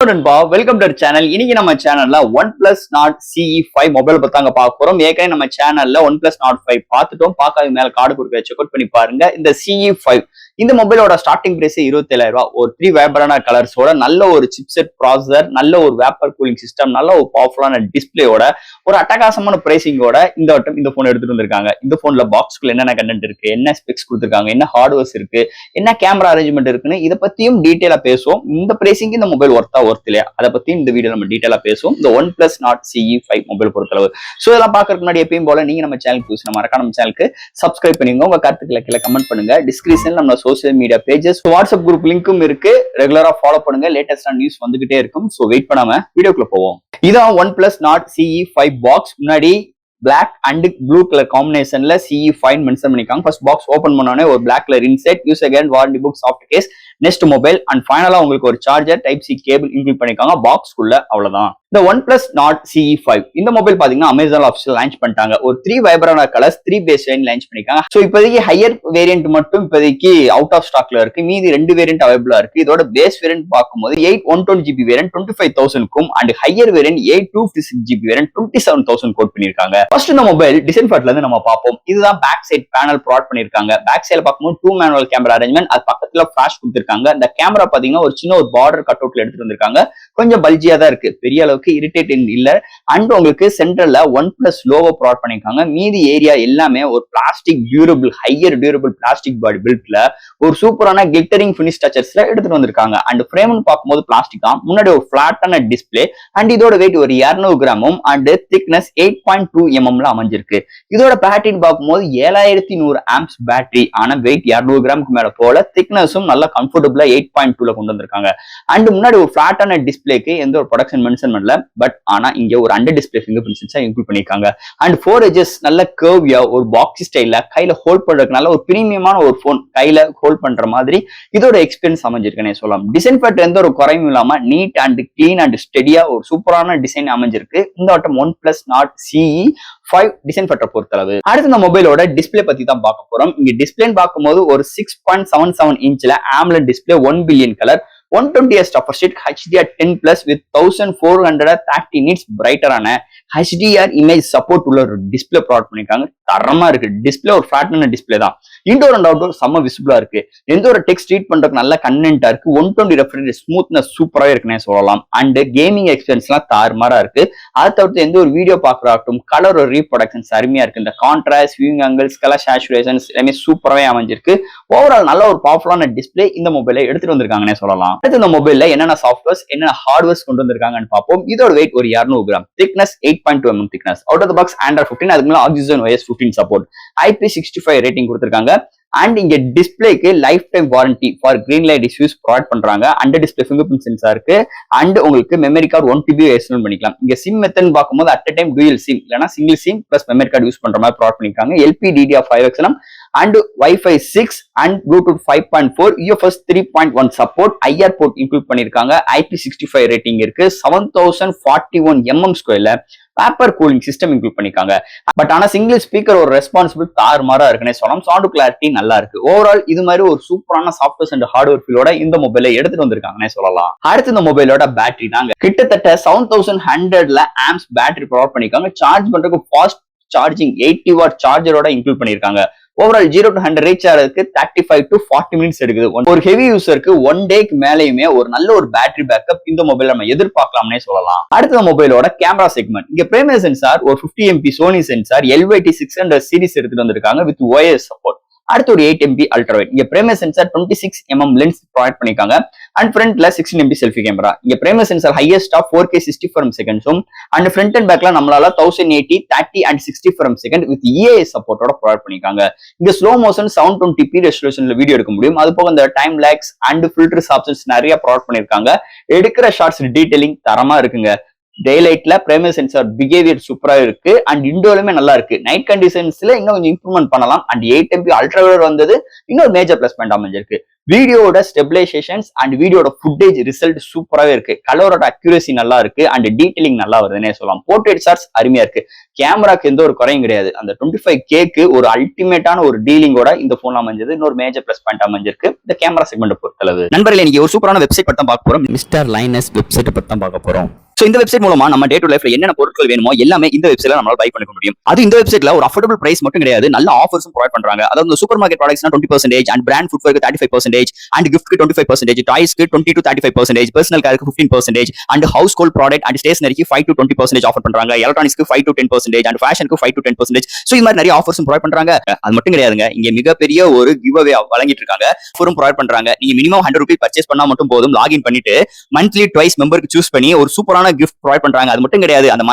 Welcome to channel. இன்னைக்கு நம்ம சேனல்ல OnePlus Nord CE5 மொபைல் பத்தாங்க பார்க்க போறோம். ஏற்கனவே நம்ம சேனல்ல OnePlus Nord 5 பார்த்துட்டோம். பார்க்காத மேல கார்டு கொடுக்க செக் அவுட் பண்ணி பாருங்க. இந்த CE5 இந்த மொபைலோட ஸ்டார்டிங் பிரைஸ் 27,000 ரூபாய். ஒரு 3 வேப்பரான கலர்ஸோட நல்ல ஒரு சிப்செட் ப்ராசஸர், நல்ல ஒரு வேப்பர் கூலிங் சிஸ்டம், நல்ல ஒரு பவர்ஃபுல்லான டிஸ்பிளேயோட ஒரு அட்டகாசமான பிரைசிங்கோட இந்த போன் எடுத்துட்டு வந்திருக்காங்க. இந்த போன்ல பாக்ஸ்க்குள்ள என்னென்ன கண்டென்ட் இருக்கு, என்ன ஸ்பெக்ஸ் கொடுத்திருக்காங்க, என்ன ஹார்ட்வேர்ஸ் இருக்கு, என்ன கேமரா அரேஞ்ச்மெண்ட் இருக்குன்னு இதை பத்தியும் டீடைலா பேசுவோம். இந்த பிரைசிங் இந்த மொபைல் ஒர்த் இல்லையா அதை பத்தி இந்த வீடியோ நம்ம டீடைலா பேசுவோம். இந்த OnePlus Nord CE5 மொபைல் பொறுத்தளவு. சோ இதெல்லாம் பாக்குறதுக்கு முன்னாடி எப்பயும் போல நீங்க நம்ம சேனல் புதுசு மறக்காம நம்ம சேனலுக்கு சப்ஸ்கிரைப் பண்ணிங்க. உங்க கருத்துக்களை கீழே கமெண்ட் பண்ணுங்க. டிஸ்கிரிப்ஷன்ல நம்ம social media pages, WhatsApp group லிங்க்கும் இருக்கு. ரெகுலரா ஃபாலோ பண்ணுங்க. லேட்டஸ்டான நியூஸ் வந்துகிட்டே இருக்கும். சோ வெயிட் பண்ணாம வீடியோக்குள்ள போவோம். இதான் OnePlus Nord CE5 பாக்ஸ். முன்னாடி பிளாக் அண்ட் ப்ளூ கலர் காம்பினேஷன்ல CE5 மென்ஷன் பண்ணிருக்காங்க. ஃபர்ஸ்ட் பாக்ஸ் ஓபன் பண்ணோனே ஒரு black colour inset, user guide, warranty book, soft case, next mobile and ஃபைனலா உங்களுக்கு ஒரு charger, type C cable include பண்ணிருக்காங்க. பாக்ஸ்க்குள்ள அவ்வளவுதான். இந்த OnePlus Nord CE5 இந்த மொபைல் பாத்தீங்கன்னா அமேசான் ஆஃபீஷியல் லான்ச் பண்ணிட்டாங்க. ஒரு 3 vibrant colours 3 base variant launch பண்ணிருக்காங்க. சோ இப்போதைக்கு ஹையர் வேரியன்ட் மட்டும் இப்போதைக்கு அவுட் ஆஃப் ஸ்டாக்ல இருக்கு. மீதி 2 வேரியன்ட் அவைலபிளா இருக்கு. இதோட பேஸ் வேரியன்ட் பார்க்கும்போது 8 120GB வேரியன்ட் 25,000க்கும் and higher variant 8 256GB variant 27,000 quote பண்ணிருக்காங்க. ஃபர்ஸ்ட் இந்த மொபைல் டிசைன் பார்ட்ல இருந்து நம்ம பார்ப்போம். இதுதான் பேக் சைட் பேனல் ப்ராட் பண்ணிருக்காங்க. பேக் சைடுல பார்க்கும்போது 2 மேனுவல் கேமரா அரேஞ்ச்மெண்ட், அது பக்கத்துல ஃபிளாஷ் கொடுத்திருக்காங்க. இந்த கேமரா பாத்தீங்கன்னா ஒரு சின்ன ஒரு பார்டர் கட் அவுட்ல எடுத்துட்டு வந்திருக்காங்க. கொஞ்சம் பல்ஜியா தான் இருக்கு, பெரிய அளவுக்கு இரிட்டேட்டிங் இல்ல. அண்ட் உங்களுக்கு சென்டர்ல OnePlus லோகோ ப்ராட் பண்ணிருக்காங்க. மீதி ஏரியா எல்லாமே ஒரு plastic durable, higher durable plastic body பில்ட்ல ஒரு சூப்பரான கிளிட்டரிங் ஃபினிஷ் டச்சர்ஸ்ல எடுத்துட்டு வந்திருக்காங்க. அண்ட் ஃப்ரேம்னு பார்க்கும்போது பிளாஸ்டிக் தான். முன்னாடி ஒரு பிளாட்டான டிஸ்பிளே அண்ட் இதோட வெயிட் ஒரு 200 கிராமும் அண்ட் திக்னஸ் 8.2 mm அமைஞ்சிருக்கு. இதோட பேட்டரின்னு பார்க்கும்போது 7100 ஆம்ப்ஸ் பேட்டரி. ஆனா வெயிட் 200 கிராமுக்கு மேல போல. திக்னஸும் நல்லா கம்ஃபர்டபுளா 8.2ல கொண்டு வந்திருக்காங்க. அண்ட் முன்னாடி ஒரு பிளாட்டான டிஸ்பிளேக்கு எந்த ஒரு ப்ரொடக்ஷன் மென்ஷன் பண்ணல. பட் ஆனா இங்க ஒரு under display fingerprint sensor include பண்ணிருக்காங்க. அண்ட் 4 எட்ஜஸ் நல்ல கர்வியா ஒரு பாக்ஸ் ஸ்டைல்ல கையில ஹோல்ட் பண்றதுக்கு நல்ல ஒரு பிரீமியமான ஒரு போன் கையில ஹோல்ட் பண்ற மாதிரி இதோட எக்ஸ்பீரியன்ஸ் அமைஞ்சிருக்குன்னு சொல்லலாம். டிசைன் பேட்டர் எந்த ஒரு குறையும் இல்லாம நீட் அண்ட் கிளீன் அண்ட் ஸ்டெடியா ஒரு சூப்பரான டிசைன் அமைஞ்சிருக்கு. இந்த வட்டம் OnePlus Nord CE5 design batter பொறுத்தளவு. அடுத்து இந்த மொபைலோட டிஸ்பிளே பத்தி தான் பார்க்க போறோம். இங்க டிஸ்பிளேன்னு பார்க்கும்போது ஒரு 6.77 இன்ச்ல AMOLED display 1 billion colour 120Hz upper sheet HDR10+ with 1430 nits பிரைட்டரான HDR image support உள்ள ஒரு டிஸ்பிளே ப்ராடக்ட் பண்ணிருக்காங்க. தரமா இருக்கு. டிஸ்பிளே ஒரு ஃபிளாட்டான டிஸ்பிளே தான். இன்டோர் அண்ட் அவுட்டோர் செம்ம விசிபிளா இருக்கு. எந்த ஒரு டெக்ஸ்ட் ரீட் பண்றதுக்கு நல்ல கண்டென்ட்டா இருக்கு. 120 ரெஃப்ரெஷ் ஸ்மூத்னஸ் சூப்பராவே இருக்குன்னே சொல்லலாம். அண்ட் கேமிங் எக்ஸ்பீரியன்ஸ்லாம் தாறுமாறா இருக்கு. அதை தவிர்த்து எந்த ஒரு வீடியோ பாக்குறாட்டும் கலர் ஒரு ரீப்ரொடக்ஷன்ஸ் அருமையா இருக்கு. இந்த contrast, viewing angles, colour saturations எல்லாமே சூப்பராவே அமைஞ்சிருக்கு. ஓவரால் நல்ல ஒரு பவர்ஃபுல்லான டிஸ்பிளே இந்த மொபைலை எடுத்துட்டு வந்திருக்காங்கன்னே சொல்லலாம். அடுத்து இந்த மொபைல்ல என்னென்ன சாஃப்ட்வேர்ஸ், என்னென்ன ஹார்ட்வேர்ஸ் கொண்டு வந்திருக்காங்கன்னு பார்ப்போம். இதோட வெயிட் ஒரு 200 gram, thickness 8.2 mm thickness. Out of the box Android 15, அதுக்கு மேல Oxygen OS 15 support, IP65 rating கொடுத்திருக்காங்க. அண்ட் இங்க டிஸ்பிளேக்கு life time warranty for green light issues provide பண்றாங்க. Under display fingerprint sensor இருக்கு. அண்ட் உங்களுக்கு மெமரி கார்டு 1 TB எக்ஸ்டெண்ட் பண்ணிக்கலாம். இங்க சிம் மெத்தட் பார்க்கும்போது அட் டைம் டூயல் சிம் இல்லனா single SIM plus memory card use பண்ற மாதிரி ப்ரொவைட் பண்ணிருக்காங்க. LPDDR5X and Wi-Fi 6 and Bluetooth 5.4, UFS 3.1 support, IR port include பண்ணிருக்காங்க. IP65 ரேட்டிங் இருக்கு. 7041 mm ஸ்கொயர்ல பேப்பர் கூலிங் சிஸ்டம் இன்க்ளூட் பண்ணிருக்காங்க. பட் ஆனா சிங்கிள் ஸ்பீக்கர் ஒரு ரெஸ்பான்சிபிள் தாறுமாறா இருக்குன்னே சொல்லலாம். சவுண்ட் கிளாரிட்டி நல்லா இருக்கு. ஓவரால் இது மாதிரி ஒரு சூப்பரான சாஃப்ட்வேர்ஸ் அண்ட் ஹார்ட்வேர் ஃபீலோட இந்த மொபைலை எடுத்துட்டு வந்திருக்காங்கன்னே சொல்லலாம். அடுத்து இந்த மொபைலோட பேட்டரி தாங்க. கிட்டத்தட்ட 7100 ஆம்ப்ஸ் பேட்டரி ப்ரொவைட் பண்ணிருக்காங்க. சார்ஜ் பண்றதுக்கு ஃபாஸ்ட் சார்ஜிங் 80 வாட் சார்ஜரோட இன்க்ளூட் பண்ணிருக்காங்க. ஓவரால் 0 to 100 ரீச் ஆகிறதுக்கு 35 to 40 மினிட்ஸ் எடுக்குது. ஒரு ஹெவி யூசருக்கு 1 டேக்கு மேலேயுமே ஒரு நல்ல ஒரு பேட்டரி பேக்கப் இந்த மொபைல் நம்ம எதிர்பார்க்கலாம்னே சொல்லலாம். அடுத்த மொபைலோட கேமரா செக்மெண்ட். இங்க பிரைமரி சென்சார் ஒரு 50 MP Sony sensor LYT600 series எடுத்துட்டு வந்திருக்காங்க வித் OIS சப்போர்ட். அடுத்து ஒரு 8 MP அல்ட்ரா வைட். இங்க primary sensor 26 mm lens provide பண்ணிருக்காங்க. அண்ட் ஃப்ரண்ட்ல 16 MP செல்ஃபி கேமரா. இங்க primary sensor highest of 4K 60 frames per second and front and பேக்ல நம்மளால 1080 30 and 60 frames per second with EIS சப்போர்ட்டோட provide பண்ணிருக்காங்க. இங்க ஸ்லோ மோஷன் 720p ரெசல்யூஷன்ல வீடியோ எடுக்க முடியும். அது போக இந்த time lakhs and filters options நிறைய ப்ரொவைட் பண்ணிருக்காங்க. எடுக்கிற ஷார்ட்ஸ் டீடைலிங் தரமா இருக்குங்க. டேலைட்ல பிரைமரி சென்சார் பிஹேவியர் சூப்பரா இருக்கு அண்ட் இண்டோலுமே நல்லா இருக்கு. நைட் கண்டிஷன்ஸ்ல இன்னும் கொஞ்சம் இம்ப்ரூவ்மெண்ட் பண்ணலாம். அண்ட் 8 MP அல்ட்ரா வைட் வந்தது இன்னொரு மேஜர் பிளஸ் பாயிண்ட் அமைஞ்சிருக்கு. வீடியோட ஸ்டெபிலைசேஷன்ஸ் அண்ட் வீடியோட ஃபுட்டேஜ் ரிசல்ட் சூப்பராகவே இருக்கு. கலரோட அக்யூரசி நல்லா இருக்கு அண்ட் டீடைலிங் நல்லா வருதுன்னே சொல்லலாம். போர்ட்ரேட் ஷாட்ஸ் அருமையா இருக்கு. கேமராக்கு எந்த ஒரு குறையும் கிடையாது. அந்த 25K ஒரு அல்டிமேட்டான ஒரு டீலிங்கோட இந்த போன் அமைஞ்சது இன்னொரு மேஜர் பிளஸ் பாயிண்ட் அமைஞ்சிருக்கு இந்த கேமரா செக்மெண்ட் பொறுத்தளவு. நண்பர்களே, இன்னைக்கு ஒரு சூப்பரான வெப்சைட் பத்தி தான் பார்க்க போறோம். மிஸ்டர் லைனஸ் வெப்சைட் பத்தி தான் பார்க்க போறோம். சோ இந்த வெப்சைட் மூலமா நம்ம டே டு லைஃப்ல என்னென்ன பொருட்கள் வேணுமோ எல்லாமே இந்த வெப்சைட்ல நம்மளால பை பண்ணிக்க முடியும். அது இந்த வெப்சைட்ல ஒரு அஃபோர்டபிள் பிரைஸ் மட்டும் கிடையாது, நல்ல ஆஃபர்ஸும் ப்ரொவைட் பண்றாங்க. அதாவது சூப்பர் மார்க்கெட் ப்ராடக்ட்ஸ்னா 20% அண்ட் பிராண்ட் ஃபுட்வேருக்கு 35% அண்ட் கிஃப்ட்க்கு 25%, டாய்ஸ்க்கு 20 to 35%, பர்சனல் கேருக்கு 15% and household product and ஸ்டேஷனரிக்கு 5 to 20% ஆஃபர் பண்றாங்க. எலக்ட்ரானிக்ஸ்க்கு 5 to 10% அண்ட் ஃபேஷனுக்கு 5 to 10%. சோ இந்த மாதிரி நிறைய ஆஃபர்ஸும் ப்ரொவைட் பண்றாங்க. அது மட்டும் கிடையாதுங்க, இங்க மிகப்பெரிய ஒரு கிவ் அவே வழங்கிட்டு இருக்காங்க. ஆஃபரும் ப்ரொவைட் பண்றாங்க. நீங்க மினிமம் 100 ரூபீஸ் பர்ச்சேஸ் பண்ணா மட்டும் போதும். லாகின் பண்ணிட்டு மந்த்லி ட்வைஸ் மெம்பருக்கு சூஸ் பண்ணி ஒரு சூப்பரான கிஃப்ட் ப்ரொவைட் பண்றாங்க. அது மட்டும் கிடையாது,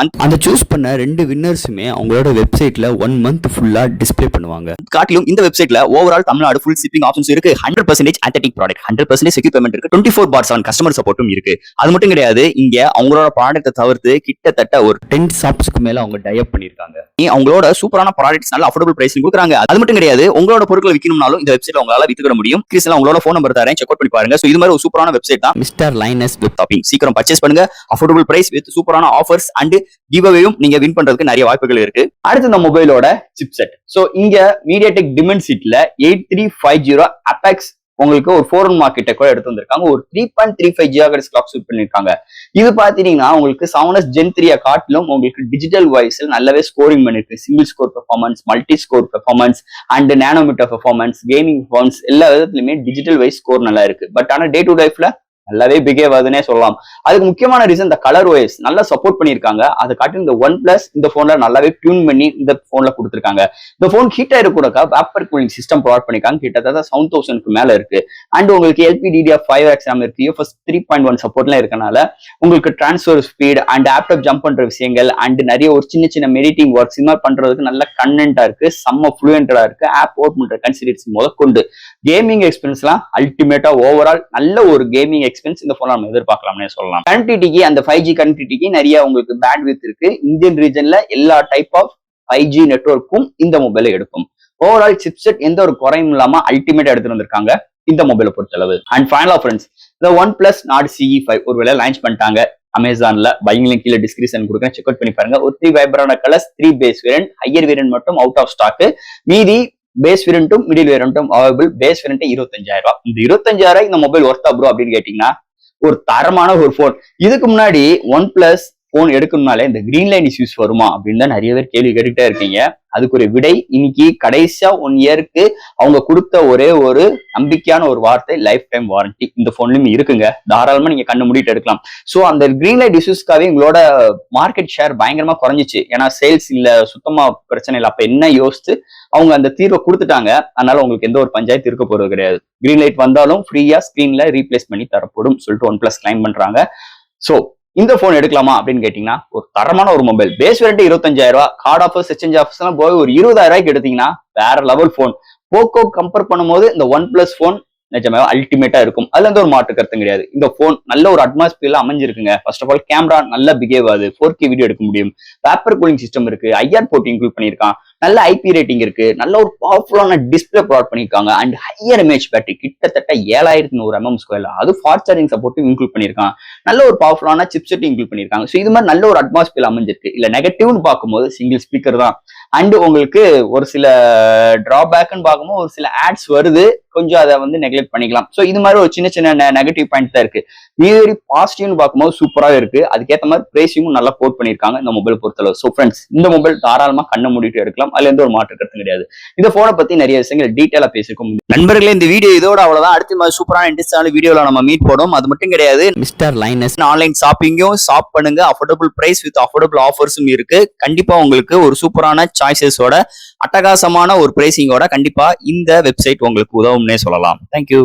அந்த சூஸ் பண்ண 2 வின்னர்ஸுமே அவங்களோட வெப்சைட்ல 1 month ஃபுல்லா டிஸ்ப்ளே பண்ணுவாங்க. காட்டிலும் இந்த வெப்சைட்ல overall Tamil Nadu full shipping options இருக்கு. 100% authentic ப்ராடக்ட், 100% செக்யூர் பேமெண்ட் இருக்கு. 24/7 கஸ்டமர் சப்போர்ட்டும் இருக்கு. அது மட்டும் கிடையாது, இங்க அவங்களோட ப்ராடக்ட்டை தவிர்த்து கிட்டத்தட்ட ஒரு 10 ஷாப்ஸ்க்கு மேல அவங்க டைப் பண்ணிருக்காங்க. அவங்களோட சூப்பரான ப்ராடக்ட்ஸ் நல்ல அஃபோர்டபிள் பிரைஸ்ல கொடுக்குறாங்க. அது மட்டும் கிடையாது, உங்களோட பொருட்களை விற்கணும்னாலும் இந்த வெப்சைட்ல உங்களால வித்துக்கிட முடியும். கிறிஸ்ல உங்களோட ஃபோன் நம்பர் தரேன், செக் அவுட் பண்ணி பாருங்க. சோ இது மாதிரி ஒரு சூப்பரான வெப்சைட் தான் மிஸ்டர் லைனஸ் வெப் ஷாப்பிங். சீக்கிரம் பர்ச்சேஸ் பண்ணுங்க. அஃபோர்டபிள் பிரைஸ் வித் சூப்பரான ஆஃபர்ஸ் அண்ட் கிவ்அவேயும் நீங்க வின் பண்றதுக்கு நிறைய வாய்ப்புகள் இருக்கு. அடுத்து இந்த மொபைலோட சிப்செட். சோ இங்க MediaTek Dimensity 8350 Apex உங்களுக்கு ஒரு 4 மார்க்கெட்டை கூட எடுத்து வந்திருக்காங்க. ஒரு 3.35 GHz கிளாக் சூட் பண்ணிருக்காங்க. இது பாத்தீங்கன்னா உங்களுக்கு 7S Gen 3 காட்டிலும் உங்களுக்கு டிஜிட்டல் வாய்ஸ்ல நல்லாவே ஸ்கோரிங் பண்ணிருக்கு. Single score performance, multi score performance and nanometre performance, gaming performance எல்லா விதத்திலுமே டிஜிட்டல் வைஸ் ஸ்கோர் நல்லா இருக்கு. பட் ஆனா டே டு லைஃப்ல நல்லாவே பிகேவ் ஆகுதுன்னே சொல்லலாம். அதுக்கு முக்கியமான ரீசன் இந்த கலர் ஓஎஸ் நல்லா சப்போர்ட் பண்ணிருக்காங்க. அதை காட்டி இந்த OnePlus இந்த போன்ல நல்லாவே டியூன் பண்ணி இந்த போன்ல கொடுத்துருக்காங்க. இந்த போன் ஹீட் ஆயிருக்கூடக்கா வேப்பர் கூலிங் சிஸ்டம் ப்ரொவைட் பண்ணிருக்காங்க. கிட்டத்தட்ட 7000க்கு மேல இருக்கு. அண்ட் உங்களுக்கு LPDDR5X RAM இருக்கு. UFS 3.1 சப்போர்ட்லாம் இருக்கனால உங்களுக்கு டிரான்ஸ்ஃபர் ஸ்பீட் அண்ட் ஆப்டாப் ஜம்ப் பண்ற விஷயங்கள் அண்ட் நிறைய ஒரு சின்ன சின்ன மெடிட்டிங் ஒர்க்ஸ் இந்த மாதிரி பண்றதுக்கு நல்ல கண்டென்ட்டா இருக்கு. செம்ம ஃப்ளூயன்டா இருக்கு. ஆப் ஓட் பண்ற கன்சிடரேஷன் முதற்கொண்டு கேமிங் எக்ஸ்பீரியன்ஸ்லாம் அல்டிமேட்டா ஓவரால் நல்ல ஒரு கேமிங் இந்த போன் நம்ம எதிர்பார்க்கலாம்னே சொல்லலாம். கனெக்டிவிட்டிக்கு அந்த 5G கனெக்டிவிட்டிக்கு நிறைய உங்களுக்கு பேண்ட்வித் இருக்கு. இந்தியன் ரீஜன்ல எல்லா டைப் ஆஃப் 5G நெட்வொர்க்கும் இந்த மொபைல எடுக்கும். ஓவரால் சிப்செட் எந்த ஒரு குறையும் இல்லாம அல்டிமேட்டா எடுத்துட்டு வந்திருக்காங்க இந்த மொபைலை பொறுத்தளவு. அண்ட் ஃபைனலா ஃப்ரெண்ட்ஸ், இந்த OnePlus Nord CE5 ஒரு வேளை லான்ச் பண்ணிட்டாங்க. அமேசான்ல பையிங் லிங்க் கீழே டிஸ்கிரிப்ஷன் கொடுக்குறேன், செக் அவுட் பண்ணி பாருங்க. ஒரு 3 vibrant colours, 3 base variant, higher variant மட்டும் அவுட் ஆஃப் ஸ்டாக். மீதி பேஸ் வேரியன்ட்டும் மிடில் வேரியன்ட்டும் அவைலபிள். Base variant 25,000. இந்த 25,000 இந்த மொபைல் ஒர்த்தா ப்ரோ அப்படின்னு கேட்டீங்கன்னா ஒரு தரமான ஒரு போன். இதுக்கு முன்னாடி OnePlus போன் எடுக்கணும்னாலே இந்த கிரீன் லைன் இஷ்யூஸ் வருமா அப்படின்னு தான் நிறைய பேர் கேள்வி கேட்டுட்டே இருக்கீங்க. அதுக்கு ஒரு விடை இன்னைக்கு கடைசியா 1 இயருக்கு அவங்க கொடுத்த ஒரே ஒரு நம்பிக்கையான ஒரு வார்த்தை, லைஃப் டைம் வாரண்டி இந்த போன்லயும் இருக்குங்க. தாராளமா நீங்க கண்ணு மூடிட்டு எடுக்கலாம். சோ அந்த கிரீன் லைட் இஷ்யூஸ்க்காக உங்களோட மார்க்கெட் ஷேர் பயங்கரமா குறைஞ்சிச்சு. ஏன்னா சேல்ஸ் இல்ல, சுத்தமா பிரச்சனை இல்லை. அப்ப என்ன யோசிச்சு அவங்க அந்த தீர்வை கொடுத்துட்டாங்க. அதனால உங்களுக்கு எந்த ஒரு பஞ்சாயத்து இருக்க போறது கிடையாது. கிரீன் லைட் வந்தாலும் ஃப்ரீயா ஸ்கிரீன்ல ரீப்ளேஸ் பண்ணி தரப்படும் சொல்லிட்டு OnePlus கிளைம் பண்றாங்க. சோ இந்த போன் எடுக்கலாமா அப்படின்னு கேட்டீங்கன்னா ஒரு தரமான ஒரு mobile. Base variant 25,000, card offers, exchange offers எல்லாம் போய் ஒரு 20,000 எடுத்தீங்கன்னா வேற லெவல் போன். போக்கோ கம்பேர் பண்ணும்போது இந்த OnePlus போன் நிஜமே அல்டிமேட்டா இருக்கும். அதுல இருந்து ஒரு மாற்று கருத்தும் கிடையாது. இந்த போன் நல்ல ஒரு அட்மாஸ்பியர்ல அமைஞ்சிருக்குங்க. ஃபர்ஸ்ட் ஆஃப் ஆல் கேமரா நல்ல பிகேவ் ஆகுது. 4K வீடியோ எடுக்க முடியும். வேப்பர் கூலிங் சிஸ்டம் இருக்கு. IR போர்ட் இன்க்ளூட் பண்ணிருக்கான். நல்ல IP ரேட்டிங் இருக்கு. நல்ல ஒரு பவர்ஃபுல்லான டிஸ்பிளே ப்ரொவைட் பண்ணிருக்காங்க. அண்ட் ஹையர் எம்ஏஹெச் பேட்டரி கிட்டத்தட்ட 7100 mAh. அது ஃபாஸ்ட் சார்ஜிங் சப்போர்ட்டும் இன்க்ளூட் பண்ணிருக்கான். நல்ல ஒரு பவர்ஃபுல்லான சிப்செட் இன்க்ளூட் பண்ணிருக்காங்க. ஸோ இது மாதிரி நல்ல ஒரு அட்மாஸ்பியர் அமைஞ்சிருக்கு. இல்ல நெகட்டிவ்னு பார்க்கும்போது சிங்கிள் ஸ்பீக்கர் தான். அண்ட் உங்களுக்கு ஒரு சில டிராபேக்னு பார்க்கும்போது ஒரு சில ஆட்ஸ் வருது. கொஞ்சம் அதை வந்து நெக்லெக்ட் பண்ணிக்கலாம். ஸோ இது மாதிரி ஒரு சின்ன சின்ன நெகட்டிவ் பாயிண்ட் தான் இருக்கு. மீதி பாசிட்டிவ்னு பார்க்கும்போது சூப்பராக இருக்கு. அதுக்கேற்ற மாதிரி பிரைஸிங்கும் நல்லா கோட் பண்ணிருக்காங்க இந்த மொபைல் பொறுத்தளவு. ஸோ ஃப்ரெண்ட்ஸ், இந்த மொபைல் தாராளமா கண்ணை மூடிட்டு எடுக்கலாம். அதுல எந்த ஒரு மாற்று கருத்தும் கிடையாது. இந்த போனை பத்தி நிறைய விஷயங்கள் டீட்டெயிலா பேசிருக்கோம். நண்பர்களே, இந்த வீடியோ இதோட அவ்வளவுதான். அடுத்த மாதிரி சூப்பரான இன்ட்ரெஸ்டான வீடியோல நம்ம மீட் போடும். அது மட்டும் கிடையாது, மிஸ்டர் லைனஸ் ஆன்லைன் ஷாப்பிங்கும் ஷாப் பண்ணுங்க. அஃபோர்டபுள் பிரைஸ் வித் அஃபோர்டபுள் ஆஃபர்ஸும் இருக்கு. கண்டிப்பா உங்களுக்கு ஒரு சூப்பரான சாய்ஸஸோட, அட்டகாசமான ஒரு பிரைசிங்கோட கண்டிப்பா இந்த வெப்சைட் உங்களுக்கு உதவும்னே சொல்லலாம். தேங்க்யூ.